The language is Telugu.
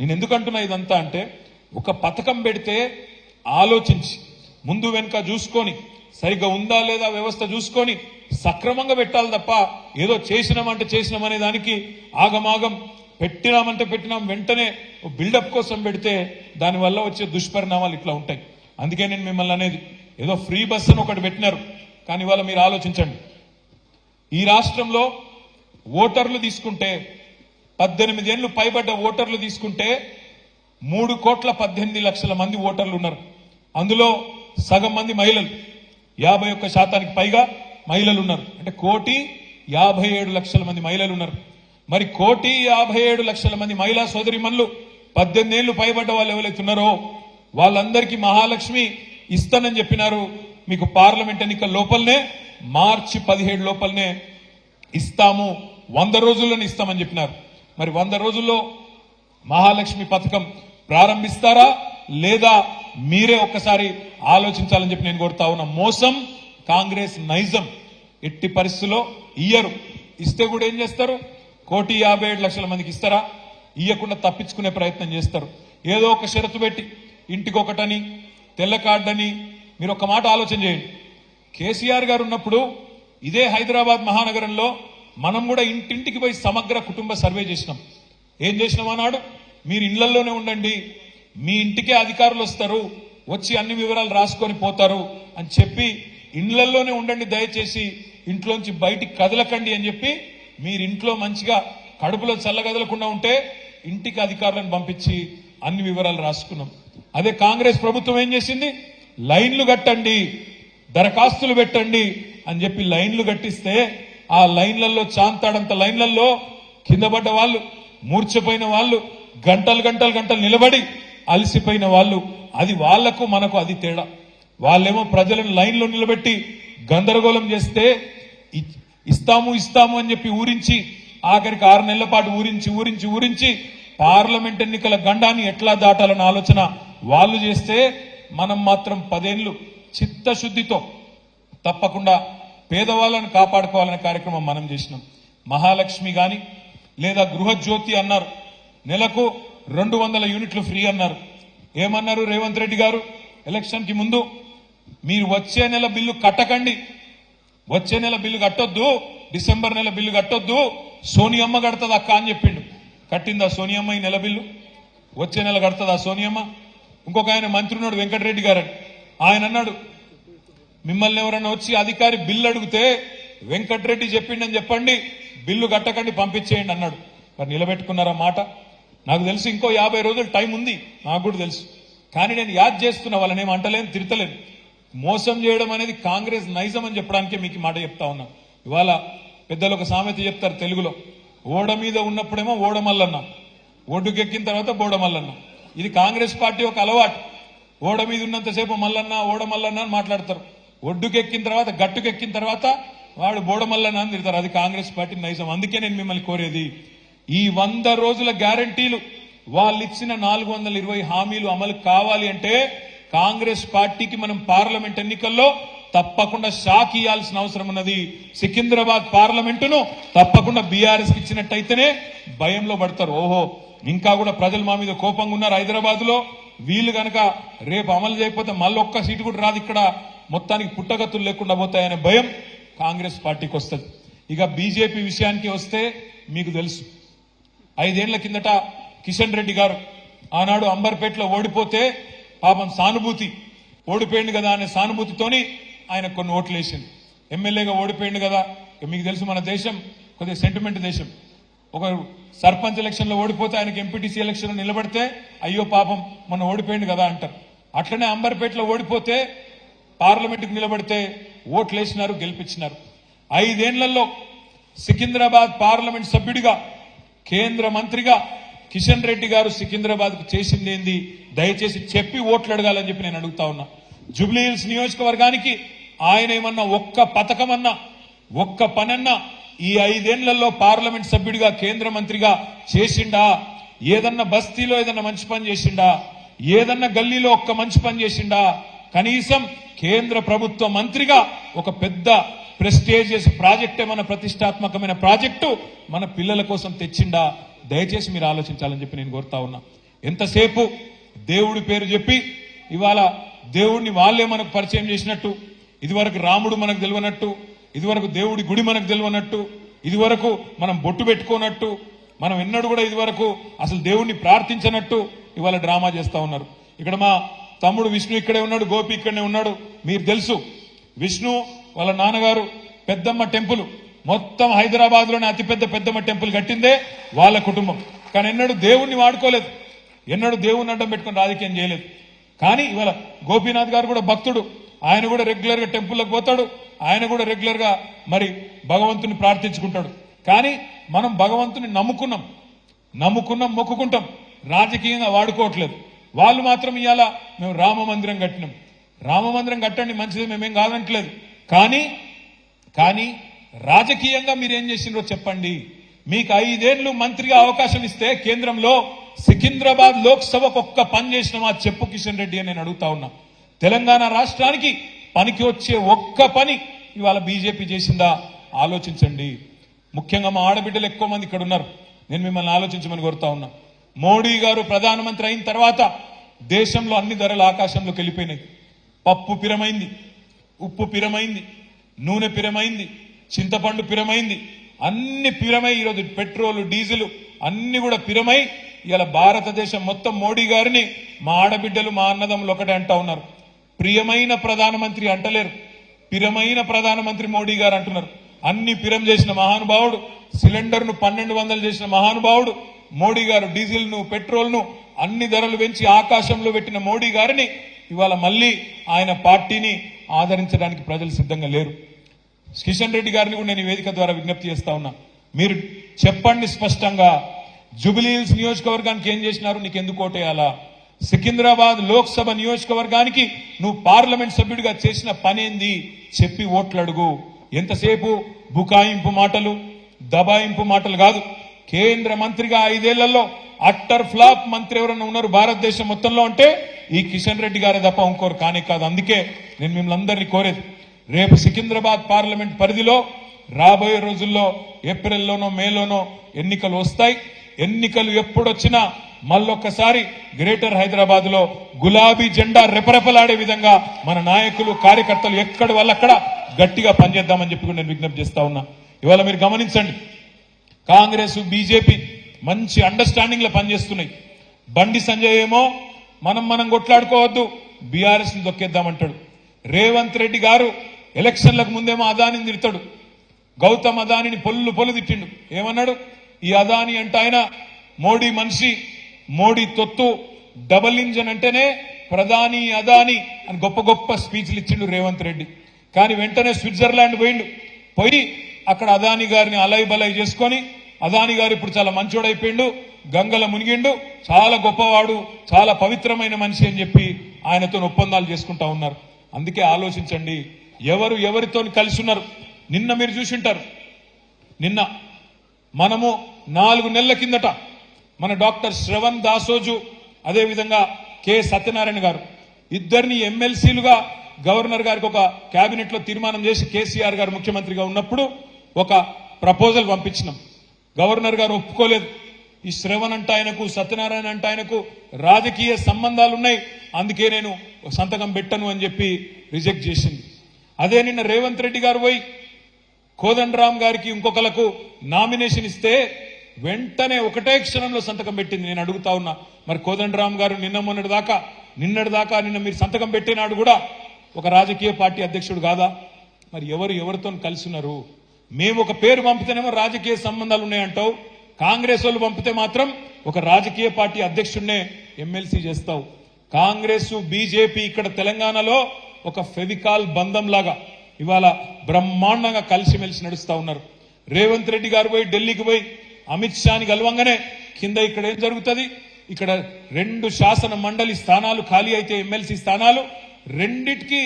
నేను ఎందుకంటున్నా ఇదంతా అంటే ఒక పథకం పెడితే ఆలోచించి ముందు వెనుక చూసుకొని సరిగ్గా ఉందా లేదా వ్యవస్థ చూసుకొని సక్రమంగా పెట్టాలి తప్ప ఏదో చేసినామంటే చేసినామనే దానికి ఆగమాగం పెట్టినామంటే పెట్టినాం వెంటనే బిల్డప్ కోసం పెడితే దానివల్ల వచ్చే దుష్పరిణామాలు ఇట్లా ఉంటాయి. అందుకే నేను మిమ్మల్ని అనేది ఏదో ఫ్రీ బస్ అని ఒకటి పెట్టినారు, కానీ ఇవాళ మీరు ఆలోచించండి. ఈ రాష్ట్రంలో ఓటర్లు తీసుకుంటే 18 ఏళ్లు పైబడ్డ ఓటర్లు తీసుకుంటే 3,18,00,000 మంది ఓటర్లు ఉన్నారు. అందులో సగం మంది మహిళలు, 51% పైగా మహిళలు ఉన్నారు. అంటే 1,57,00,000 మంది మహిళలు ఉన్నారు. మరి 1,57,00,000 మంది మహిళా సోదరిమణులు 18 ఏళ్లు పైబడ్డ వాళ్ళు ఎవరైతే ఉన్నారో వాళ్ళందరికీ మహాలక్ష్మి ఇస్తానని చెప్పినారు. మీకు పార్లమెంట్ ఎన్నికల లోపలనే మార్చి 17 లోపలనే ఇస్తాము, 100 రోజుల్లోనే ఇస్తామని చెప్పినారు. మరి 100 రోజుల్లో మహాలక్ష్మి పథకం ప్రారంభిస్తారా లేదా మీరే ఒక్కసారి ఆలోచించాలని చెప్పి నేను కోరుతా ఉన్నా. మోసం, కాంగ్రెస్ నైజం ఎట్టి పరిస్థితుల్లో ఇయ్యరు. ఇస్తే కూడా ఏం చేస్తారు? 1,57,00,000 మందికి ఇస్తారా? ఇయ్యకుండా తప్పించుకునే ప్రయత్నం చేస్తారు. ఏదో ఒక షరతు పెట్టి ఇంటికొకటని, తెల్ల కార్డని. మీరు ఒక మాట ఆలోచన చేయండి. కేసీఆర్ గారు ఉన్నప్పుడు ఇదే హైదరాబాద్ మహానగరంలో మనం కూడా ఇంటింటికి పోయి సమగ్ర కుటుంబ సర్వే చేసినాం. ఏం చేసినాం అన్నాడు? మీరు ఇళ్లలోనే ఉండండి, మీ ఇంటికే అధికారులు వస్తారు, వచ్చి అన్ని వివరాలు రాసుకొని పోతారు అని చెప్పి ఇళ్లలోనే ఉండండి, దయచేసి ఇంట్లోంచి బయటికి కదలకండి అని చెప్పి మీరు ఇంట్లో మంచిగా కడుపులో చల్లగదలకుండా ఉంటే ఇంటికి అధికారులను పంపించి అన్ని వివరాలు రాసుకున్నాం. అదే కాంగ్రెస్ ప్రభుత్వం ఏం చేసింది? లైన్లు కట్టండి, దరఖాస్తులు పెట్టండి అని చెప్పి లైన్లు కట్టిస్తే ఆ లైన్లలో చాంతాడంత లైన్లలో కింద పడ్డ వాళ్ళు, మూర్ఛపోయిన వాళ్ళు, గంటలు నిలబడి అలసిపోయిన వాళ్ళు. అది వాళ్లకు మనకు అది తేడా. వాళ్ళేమో ప్రజలను లైన్లో నిలబెట్టి గందరగోళం చేస్తే ఇస్తాము అని చెప్పి ఊరించి ఆఖరికి 6 నెలల పాటు ఊరించి పార్లమెంట్ ఎన్నికల గండాన్ని ఎట్లా దాటాలన్న ఆలోచన వాళ్ళు చేస్తే మనం మాత్రం 10 ఏళ్లు చిత్తశుద్ధితో తప్పకుండా పేదవాళ్ళను కాపాడుకోవాలనే కార్యక్రమం మనం చేసినాం. మహాలక్ష్మి గాని లేదా గృహజ్యోతి అన్నారు, నెలకు 200 యూనిట్లు ఫ్రీ అన్నారు. ఏమన్నారు రేవంత్ రెడ్డి గారు ఎలక్షన్ కి ముందు? మీరు వచ్చే నెల బిల్లు కట్టకండి, వచ్చే నెల బిల్లు కట్టొద్దు, డిసెంబర్ నెల బిల్లు కట్టొద్దు, సోనియమ్మ కడుతుంది అక్క అని చెప్పిండు. కట్టిందా సోనియమ్మ ఈ నెల బిల్లు? వచ్చే నెల కడుతుందా సోనియమ్మ? ఇంకొక ఆయన మంత్రి ఉన్నాడు వెంకటరెడ్డి గారు, ఆయన అన్నాడు మిమ్మల్ని ఎవరన్నా వచ్చి అధికారి బిల్లు అడిగితే వెంకటరెడ్డి చెప్పిండని చెప్పండి, బిల్లు కట్టకండి పంపించేయండి అన్నాడు. మరి నిలబెట్టుకున్నారా మాట? నాకు తెలుసు ఇంకో 50 రోజులు టైం ఉంది, నాకు కూడా తెలుసు. కానీ నేను యాద్ చేస్తున్నా, వాళ్ళని ఏం అంటలేను, తిడతలేను. మోసం చేయడం అనేది కాంగ్రెస్ నైజం అని చెప్పడానికే మీకు మాట చెప్తా ఉన్నా. ఇవాళ పెద్దలు ఒక సామెత చెప్తారు తెలుగులో, ఓడ మీద ఉన్నప్పుడేమో ఓడమల్లన్న, ఒడ్డుకెక్కిన తర్వాత బోడమల్లన్న. ఇది కాంగ్రెస్ పార్టీ ఒక అలవాటు. ఓడ మీద ఉన్నంతసేపు మల్లన్న ఓడమల్లన్న అని మాట్లాడతారు, ఒడ్డుకెక్కిన తర్వాత గట్టుకెక్కిన తర్వాత వాడు బోడమల్లన్న అని తిడతారు. అది కాంగ్రెస్ పార్టీ నైజం. అందుకే నేను మిమ్మల్ని కోరేది, ఈ 100 రోజుల గ్యారంటీలు, వాళ్ళు ఇచ్చిన 420 హామీలు అమలు కావాలి అంటే కాంగ్రెస్ పార్టీకి మనం పార్లమెంట్ ఎన్నికల్లో తప్పకుండా షాక్ ఇవ్వాల్సిన అవసరం ఉన్నది. సికింద్రాబాద్ పార్లమెంటును తప్పకుండా బీఆర్ఎస్ కి ఇచ్చినట్టయితేనే భయంలో పడతారు. ఓహో, ఇంకా కూడా ప్రజలు మా మీద కోపంగా ఉన్నారు హైదరాబాద్ లో, వీళ్ళు గనక రేపు అమలు చేయకపోతే మళ్ళీ ఒక్క సీటు కూడా రాదు, ఇక్కడ మొత్తానికి పుట్టగతులు లేకుండా పోతాయనే భయం కాంగ్రెస్ పార్టీకి వస్తుంది. ఇక బీజేపీ విషయానికి వస్తే మీకు తెలుసు, 5 ఏళ్ల కిందట కిషన్ రెడ్డి గారు ఆనాడు అంబర్పేటలో ఓడిపోతే పాపం సానుభూతి, ఓడిపోయింది కదా అనే సానుభూతితోని ఆయన కొన్ని ఓట్లు వేసింది. ఎమ్మెల్యేగా ఓడిపోయింది కదా, మీకు తెలుసు మన దేశం కొద్దిగా సెంటిమెంట్ దేశం. ఒక సర్పంచ్ ఎలక్షన్ లో ఓడిపోతే ఆయనకి ఎంపీటీసీ ఎలక్షన్ నిలబడితే అయ్యో పాపం మన ఓడిపోయింది కదా అంటారు. అట్లనే అంబర్పేటలో ఓడిపోతే పార్లమెంటుకు నిలబడితే ఓట్లు వేసినారు, గెలిపించినారు. 5 ఏళ్లలో సికింద్రాబాద్ పార్లమెంట్ సభ్యుడిగా, కేంద్ర మంత్రిగా కిషన్ రెడ్డి గారు సికింద్రాబాద్ కు చేసింది ఏంది దయచేసి చెప్పి ఓట్లు అడగాలని చెప్పి నేను అడుగుతా ఉన్నా. జూబ్లీ హిల్స్ నియోజకవర్గానికి ఆయన ఏమన్నా ఒక్క పథకమన్నా, ఒక్క పనన్నా ఈ 5 ఏళ్లలో పార్లమెంట్ సభ్యుడిగా, కేంద్ర మంత్రిగా చేసిండా? ఏదన్నా బస్తీలో ఏదన్నా మంచి పని చేసిండా? ఏదన్నా గల్లీలో ఒక్క మంచి పని చేసిండా? కనీసం కేంద్ర ప్రభుత్వ మంత్రిగా ఒక పెద్ద ప్రెస్టేజియస్ ప్రాజెక్ట్, ఏమన్నా ప్రతిష్టాత్మకమైన ప్రాజెక్టు మన పిల్లల కోసం తెచ్చిండా? దయచేసి మీరు ఆలోచించాలని చెప్పి నేను కోరుతా ఉన్నా. ఎంతసేపు దేవుడి పేరు చెప్పి ఇవాళ దేవుడిని వాళ్ళే మనకు పరిచయం చేసినట్టు, ఇదివరకు రాముడు మనకు తెలియనట్టు, ఇదివరకు దేవుడి గుడి మనకు తెలియనట్టు, ఇదివరకు మనం బొట్టు పెట్టుకోనట్టు, మనం ఎన్నడూ కూడా ఇదివరకు అసలు దేవుణ్ణి ప్రార్థించనట్టు ఇవాళ డ్రామా చేస్తా ఉన్నారు. ఇక్కడ మా తమ్ముడు విష్ణు ఇక్కడే ఉన్నాడు, గోపి ఇక్కడనే ఉన్నాడు. మీరు తెలుసు విష్ణు వాళ్ళ నాన్నగారు పెద్దమ్మ టెంపుల్ మొత్తం హైదరాబాద్ లోనే అతిపెద్ద పెద్దమ్మ టెంపుల్ కట్టిందే వాళ్ళ కుటుంబం. కానీ ఎన్నడూ దేవుణ్ణి వాడుకోలేదు, ఎన్నడూ దేవుణ్ణి అడ్డం పెట్టుకుని రాజకీయం చేయలేదు. కానీ ఇవాళ గోపీనాథ్ గారు కూడా భక్తుడు, ఆయన కూడా రెగ్యులర్ గా టెంపుల్కి పోతాడు, ఆయన కూడా రెగ్యులర్ గా మరి భగవంతుని ప్రార్థించుకుంటాడు. కానీ మనం భగవంతుని నమ్ముకున్నాం, మొక్కుకుంటాం, రాజకీయంగా వాడుకోవట్లేదు. వాళ్ళు మాత్రం ఇవాళ మేము రామ మందిరం కట్టినాం, రామ మందిరం కట్టండి మంచిది, మేమేం కాదంటలేదు. కానీ రాజకీయంగా మీరేం చేసిండ్రో చెప్పండి. మీకు 5 ఏళ్లు మంత్రిగా అవకాశం ఇస్తే కేంద్రంలో సికింద్రాబాద్ లోక్సభకు ఒక్క పని చేసినామా చెప్పు కిషన్ రెడ్డి అని నేను అడుగుతా ఉన్నా. తెలంగాణ రాష్ట్రానికి పనికి వచ్చే ఒక్క పని ఇవాళ బీజేపీ చేసిందా ఆలోచించండి. ముఖ్యంగా మా ఆడబిడ్డలు ఎక్కువ మంది ఇక్కడ ఉన్నారు, నేను మిమ్మల్ని ఆలోచించమని కోరుతా ఉన్నా. మోడీ గారు ప్రధానమంత్రి అయిన తర్వాత దేశంలో అన్ని ధరలు ఆకాశంలోకి వెళ్ళిపోయినాయి. పప్పు పిరమైంది, ఉప్పు పిరమైంది, నూనె పిరమైంది, చింతపండు పిరమైంది, అన్ని పిరమై ఈరోజు పెట్రోల్ డీజిల్ అన్ని కూడా పిరమై ఇలా భారతదేశం మొత్తం మోడీ గారిని మా ఆడబిడ్డలు మా అన్నదమ్ములు ఒకటే అంటా ఉన్నారు. ప్రియమైన ప్రధానమంత్రి అంటలేరు, పిరమైన ప్రధానమంత్రి మోడీ గారు అంటున్నారు. అన్ని పిరం చేసిన మహానుభావుడు, సిలిండర్ ను 1200 చేసిన మహానుభావుడు మోడీ గారు. డీజిల్ ను పెట్రోల్ ను అన్ని ధరలు పెంచి ఆకాశంలో పెట్టిన మోడీ గారిని ఇవాళ మళ్ళీ ఆయన పార్టీని ఆదరించడానికి ప్రజలు సిద్ధంగా లేరు. కిషన్ రెడ్డి గారిని కూడా నేను వేదిక ద్వారా విజ్ఞప్తి చేస్తా ఉన్నా, మీరు చెప్పండి స్పష్టంగా, జూబ్లీహిల్స్ నియోజకవర్గానికి ఏం చేసినారు, నీకు ఎందుకు ఓటేయాలా? సికింద్రాబాద్ లోక్సభ నియోజకవర్గానికి నువ్వు పార్లమెంట్ సభ్యుడిగా చేసిన పనేంది చెప్పి ఓట్లడుగు. ఎంతసేపు బుకాయింపు మాటలు, దబాయింపు మాటలు కాదు. కేంద్ర మంత్రిగా 5 ఏళ్లలో అట్టర్ ఫ్లాప్ మంత్రి ఎవరైనా ఉన్నారు భారతదేశం మొత్తంలో అంటే ఈ కిషన్ రెడ్డి గారే తప్ప ఇంకోరు కానే కాదు. అందుకే నేను మిమ్మల్ని అందరినీ కోరేది, రేపు సికింద్రాబాద్ పార్లమెంట్ పరిధిలో రాబోయే రోజుల్లో ఏప్రిల్లోనో మేలోనో ఎన్నికలు వస్తాయి. ఎన్నికలు ఎప్పుడొచ్చినా మళ్ళొక్కసారి గ్రేటర్ హైదరాబాద్ లో గులాబీ జెండా రెపరెపలాడే విధంగా మన నాయకులు కార్యకర్తలు ఎక్కడి వాళ్ళక్కడ గట్టిగా పనిచేద్దామని చెప్పి నేను విజ్ఞప్తి చేస్తా ఉన్నా. ఇవాళ మీరు గమనించండి, కాంగ్రెస్ బీజేపీ మంచి అండర్స్టాండింగ్ లో పనిచేస్తున్నాయి. బండి సంజయ్ ఏమో మనం కొట్లాడుకోవద్దు, బీఆర్ఎస్ ని దొక్కేద్దామంటాడు. రేవంత్ రెడ్డి గారు ఎలక్షన్లకు ముందేమో అదానిని తిడతాడు, గౌతమ్ అదానిని పొల్లు తిట్టిండు. ఏమన్నాడు, ఈ అదాని అంటే ఆయన మోడీ మనిషి, మోడీ తొత్తు, డబల్ ఇంజన్ అంటేనే ప్రధాని అదాని అని గొప్ప స్పీచ్లు ఇచ్చిండు రేవంత్ రెడ్డి. కానీ వెంటనే స్విట్జర్లాండ్ పోయి అక్కడ అదాని గారిని అలై బలై చేసుకొని, అదాని గారు ఇప్పుడు చాలా మంచోడైపోయిండు, గంగల మునిగిండు, చాలా గొప్పవాడు, చాలా పవిత్రమైన మనిషి అని చెప్పి ఆయనతో ఒప్పందాలు చేసుకుంటా ఉన్నారు. అందుకే ఆలోచించండి, ఎవరు ఎవరితో కలిసి ఉన్నారు. నిన్న మీరు చూసింటారు, నిన్న మనము 4 నెలల కిందట మన డాక్టర్ శ్రవణ్ దాసోజు, అదేవిధంగా కె సత్యనారాయణ గారు ఇద్దరిని ఎమ్మెల్సీలుగా గవర్నర్ గారికి ఒక కేబినెట్ లో తీర్మానం చేసి కేసీఆర్ గారు ముఖ్యమంత్రిగా ఉన్నప్పుడు ఒక ప్రపోజల్ పంపించినాం. గవర్నర్ గారు ఒప్పుకోలేదు. ఈ శ్రవణ్ అంటే ఆయనకు, సత్యనారాయణ అంటే ఆయనకు రాజకీయ సంబంధాలు ఉన్నాయి, అందుకే నేను సంతకం పెట్టను అని చెప్పి రిజెక్ట్ చేసింది. అదే నిన్న రేవంత్ రెడ్డి గారు పోయి కోదండరాం గారికి ఇంకొకలకు నామినేషన్ ఇస్తే వెంటనే ఒకటే క్షణంలో సంతకం పెట్టింది. నేను అడుగుతా ఉన్నా, మరి కోదండరాం గారు నిన్నటి దాకా మీరు సంతకం పెట్టినాడు కూడా ఒక రాజకీయ పార్టీ అధ్యక్షుడు కాదా? మరి ఎవరితో కలిసి ఉన్నారు? మేము ఒక పేరు పంపితేనేమో రాజకీయ సంబంధాలు ఉన్నాయంటావు, కాంగ్రెస్ వాళ్ళు పంపితే మాత్రం ఒక రాజకీయ పార్టీ అధ్యక్షుడినే ఎమ్మెల్సీ చేస్తావు. కాంగ్రెస్ బీజేపీ ఇక్కడ తెలంగాణలో ఒక ఫెవికాల్ బంధం లాగా ఇవాళ బ్రహ్మాండంగా కలిసిమెలిసి నడుస్తా ఉన్నారు. రేవంత్ రెడ్డి గారు పోయి ఢిల్లీకి పోయి అమిత్ షాని కలవంగానే కింద ఇక్కడ ఏం జరుగుతుంది, ఇక్కడ 2 శాసన మండలి స్థానాలు ఖాళీ అయితే ఎమ్మెల్సీ స్థానాలు రెండిటికి